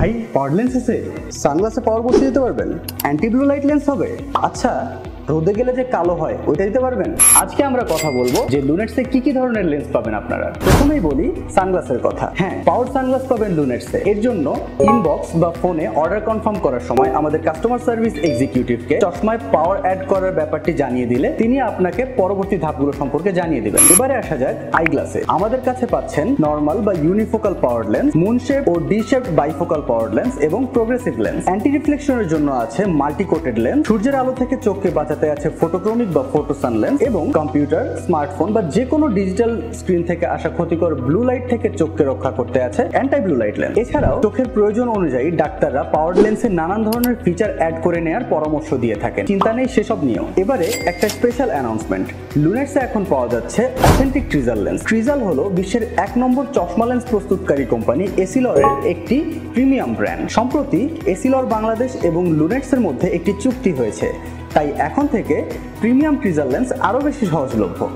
ভাই পাওয়ার লেন্স আছে, সানগ্লাসে পাওয়ার বসিয়ে দিতে পারবেন, অ্যান্টি ব্লু লাইট লেন্স হবে। আচ্ছা, রোদে গেলে যে কালো হয় ওইটা দিতে পারবেন। আজকে আমরা কথা বলবো যে লুনেটসে কি কি ধরনের লেন্স পাবেন আপনারা। প্রথমেই বলি সানগ্লাসের কথা। হ্যাঁ, পাওয়ার সানগ্লাস পাবেন লুনেটসে। এর জন্য ইনবক্স বা ফোনে অর্ডার কনফার্ম করার সময় আমাদের কাস্টমার সার্ভিস এক্সিকিউটিভকে চশমায় পাওয়ার অ্যাড করার ব্যাপারটি জানিয়ে দিলে তিনি আপনাকে পরবর্তী ধাপগুলো সম্পর্কে জানিয়ে দিবেন। এবারে আসা যাক আইগ্লাসে। আমাদের কাছে পাচ্ছেন নরমাল বা unifocal power lens, moon shape ও D shape bifocal power lens এবং প্রোগ্রেসিভ লেন্স। অ্যান্টি রিফ্লেকশনের জন্য আছে মাল্টি কোটেড লেন্স, সূর্যের আলো থেকে চোখকে বাঁচাতে আছে ফটোক্রোমিক বা ফটোসান লেন্স, এবং কম্পিউটার, স্মার্টফোন বা যে কোনো ডিজিটাল স্ক্রিন থেকে আসা ক্ষতিকর ব্লু লাইট থেকে চোখকে রক্ষা করতে আছে অ্যান্টি ব্লু লাইট লেন্স। এছাড়াও চোখের প্রয়োজন অনুযায়ী ডাক্তাররা পাওয়ার লেন্সে নানান ধরনের ফিচার অ্যাড করে নেওয়ার পরামর্শ দিয়ে থাকেন। চিন্তা নেই সেসব নিয়েও। এবারে একটা স্পেশাল অ্যানাউন্সমেন্ট, লুনেটসে এখন পাওয়া যাচ্ছে অথেন্টিক ট্রিজাল লেন্স। ট্রিজাল হলো বিশ্বের 1 নম্বর চশমা লেন্স প্রস্তুতকারী কোম্পানি এসিলরের একটি প্রিমিয়াম ব্র্যান্ড। সম্প্রতি এসিলর বাংলাদেশ এবং লুনেটসের মধ্যে একটি চুক্তি হয়েছে, তাই এখন থেকে প্রিমিয়াম ট্রিজাল লেন্স আরো বেশি সহজলভ্য।